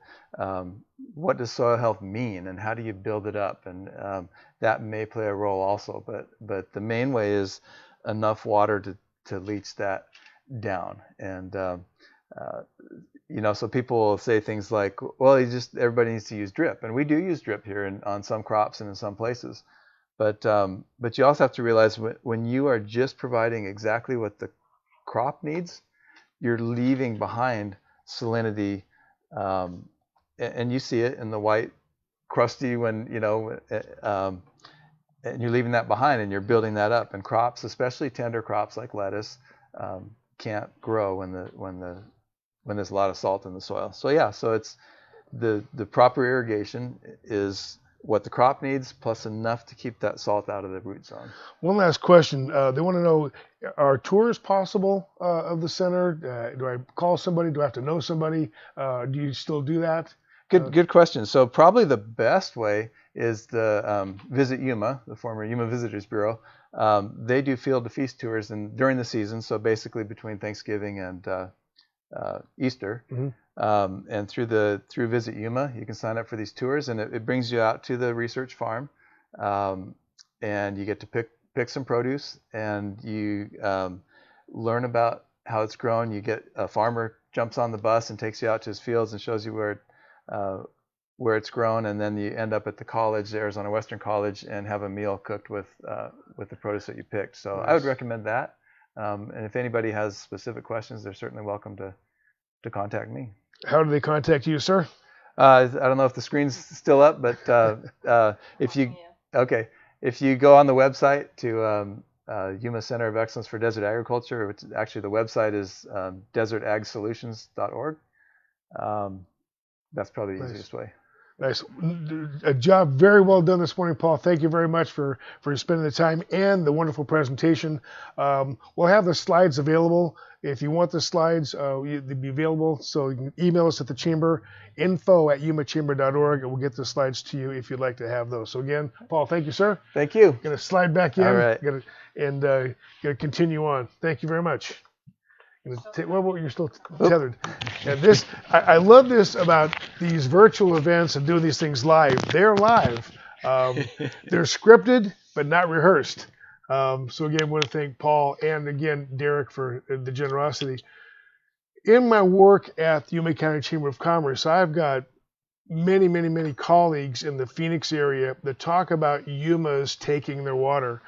what does soil health mean and how do you build it up, and that may play a role also. But the main way is enough water to leach that down. And so people will say things like, well, everybody needs to use drip, and we do use drip here on some crops and in some places. But you also have to realize when you are just providing exactly what the crop needs, you're leaving behind salinity, and you see it in the white, crusty and you're leaving that behind, and you're building that up. And crops, especially tender crops like lettuce, can't grow when there's a lot of salt in the soil. So it's the proper irrigation is what the crop needs, plus enough to keep that salt out of the root zone. One last question. They want to know, are tours possible of the center? Do I call somebody? Do I have to know somebody? Do you still do that? Good question. So probably the best way is the Visit Yuma, the former Yuma Visitors Bureau. They do field to feast tours during the season, so basically between Thanksgiving and Easter. Mm-hmm. And through Visit Yuma, you can sign up for these tours, and it brings you out to the research farm, and you get to pick some produce, and you learn about how it's grown. You get a farmer jumps on the bus and takes you out to his fields and shows you where it's grown, and then you end up at the college, Arizona Western College, and have a meal cooked with the produce that you picked. So nice. I would recommend that. And if anybody has specific questions, they're certainly welcome to contact me. How do they contact you, sir? I don't know if the screen's still up, but if you go on the website to Yuma Center of Excellence for Desert Agriculture, which actually the website is desertagsolutions.org. That's probably the easiest way. Nice. A job very well done this morning, Paul. Thank you very much for spending the time and the wonderful presentation. We'll have the slides available. If you want the slides, they'll be available. So you can email us at the chamber, info@yumachamber.org, and we'll get the slides to you if you'd like to have those. So again, Paul, thank you, sir. Thank you. Going to slide back in. All right. Going to continue on. Thank you very much. You're still tethered. And this, I love this about these virtual events and doing these things live. They're live. They're scripted, but not rehearsed. So again, I want to thank Paul and again, Derek, for the generosity. In my work at the Yuma County Chamber of Commerce, I've got many, many, many colleagues in the Phoenix area that talk about Yumas taking their water.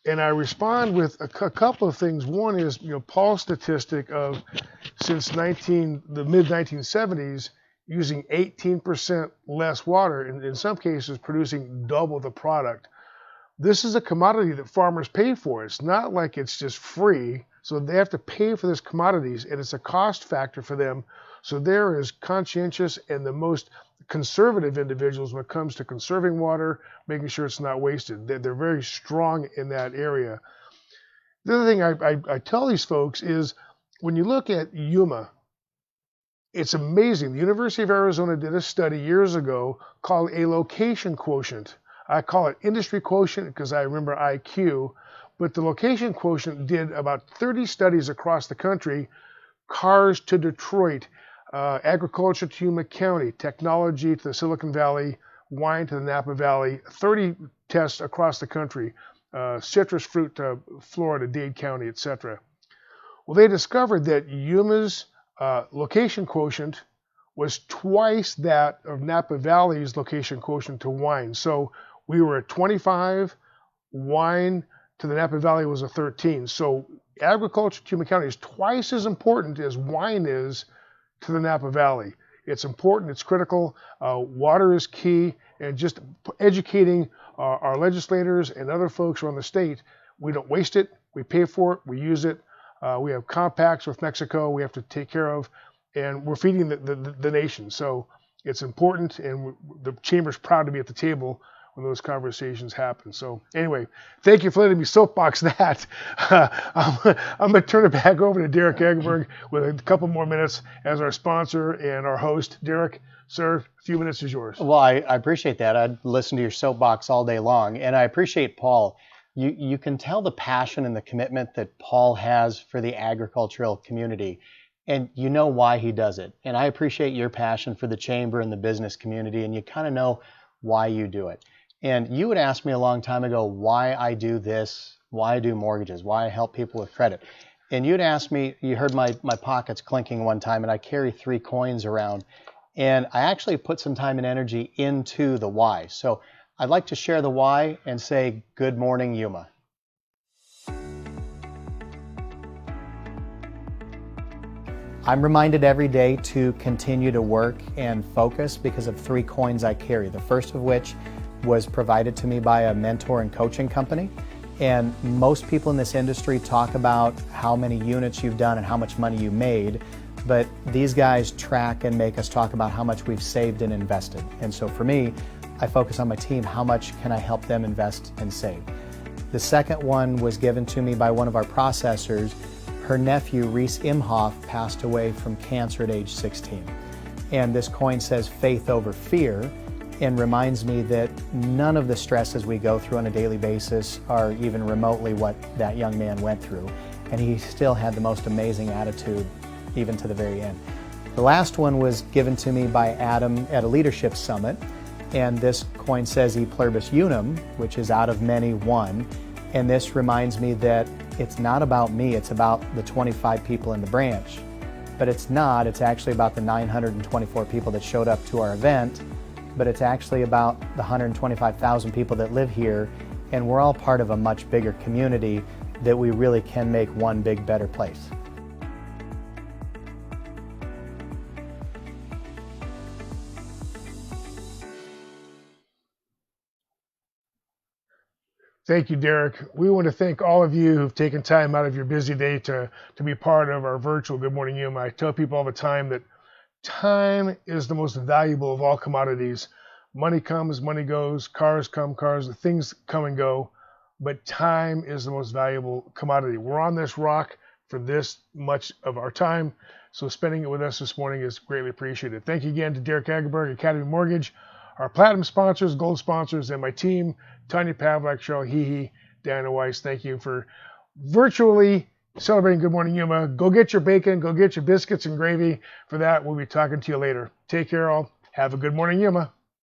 And I respond with a couple of things. One is, Paul's statistic of since the mid-1970s, using 18% less water, and in some cases producing double the product. This is a commodity that farmers pay for. It's not like it's just free. So they have to pay for these commodities, and it's a cost factor for them. So they're as conscientious and the most conservative individuals when it comes to conserving water, making sure it's not wasted. They're very strong in that area. The other thing I tell these folks is when you look at Yuma, it's amazing. The University of Arizona did a study years ago called a location quotient. I call it industry quotient because I remember IQ, but the location quotient did about 30 studies across the country, cars to Detroit, agriculture to Yuma County, technology to the Silicon Valley, wine to the Napa Valley, 30 tests across the country, citrus fruit to Florida, Dade County, etc. Well, they discovered that Yuma's location quotient was twice that of Napa Valley's location quotient to wine. So we were at 25, wine to the Napa Valley was a 13. So agriculture to Yuma County is twice as important as wine is to the Napa Valley. It's important, it's critical, water is key, and just educating our legislators and other folks around the state, we don't waste it, we pay for it, we use it, we have compacts with Mexico we have to take care of, and we're feeding the nation. So it's important, and the Chamber's proud to be at the table when those conversations happen. So anyway, thank you for letting me soapbox that. I'm going to turn it back over to Derek Egenberg with a couple more minutes as our sponsor and our host. Derek, sir, a few minutes is yours. Well, I appreciate that. I'd listen to your soapbox all day long. And I appreciate Paul. You can tell the passion and the commitment that Paul has for the agricultural community. and you know why he does it. And I appreciate your passion for the chamber and the business community, and you kind of know why you do it. And you would ask me a long time ago why I do this, why I do mortgages, why I help people with credit. And you'd ask me, you heard my pockets clinking one time, and I carry 3 coins around. And I actually put some time and energy into the why. So I'd like to share the why and say, good morning, Yuma. I'm reminded every day to continue to work and focus because of 3 coins I carry. The first of which was provided to me by a mentor and coaching company. And most people in this industry talk about how many units you've done and how much money you made, but these guys track and make us talk about how much we've saved and invested. And so for me, I focus on my team, how much can I help them invest and save. The second one was given to me by one of our processors. Her nephew, Reese Imhoff, passed away from cancer at age 16. And this coin says faith over fear, and reminds me that none of the stresses we go through on a daily basis are even remotely what that young man went through. And he still had the most amazing attitude, even to the very end. The last one was given to me by Adam at a leadership summit. And this coin says E pluribus unum, which is out of many one. And this reminds me that it's not about me, it's about the 25 people in the branch. But it's not, it's actually about the 924 people that showed up to our event, but it's actually about the 125,000 people that live here, and we're all part of a much bigger community that we really can make one big, better place. Thank you, Derek. We want to thank all of you who've taken time out of your busy day to be part of our virtual Good Morning Yuma. I tell people all the time that time is the most valuable of all commodities. Money comes, money goes, cars come, things come and go, but time is the most valuable commodity. We're on this rock for this much of our time, so spending it with us this morning is greatly appreciated. Thank you again to Derek Agerberg, Academy Mortgage, our platinum sponsors, gold sponsors, and my team, Tanya Pavlak, Cheryl Hehe, Diana Weiss. Thank you for virtually celebrating Good Morning Yuma. Go get your bacon, go get your biscuits and gravy. For that, we'll be talking to you later. Take care, all. Have a good morning, Yuma.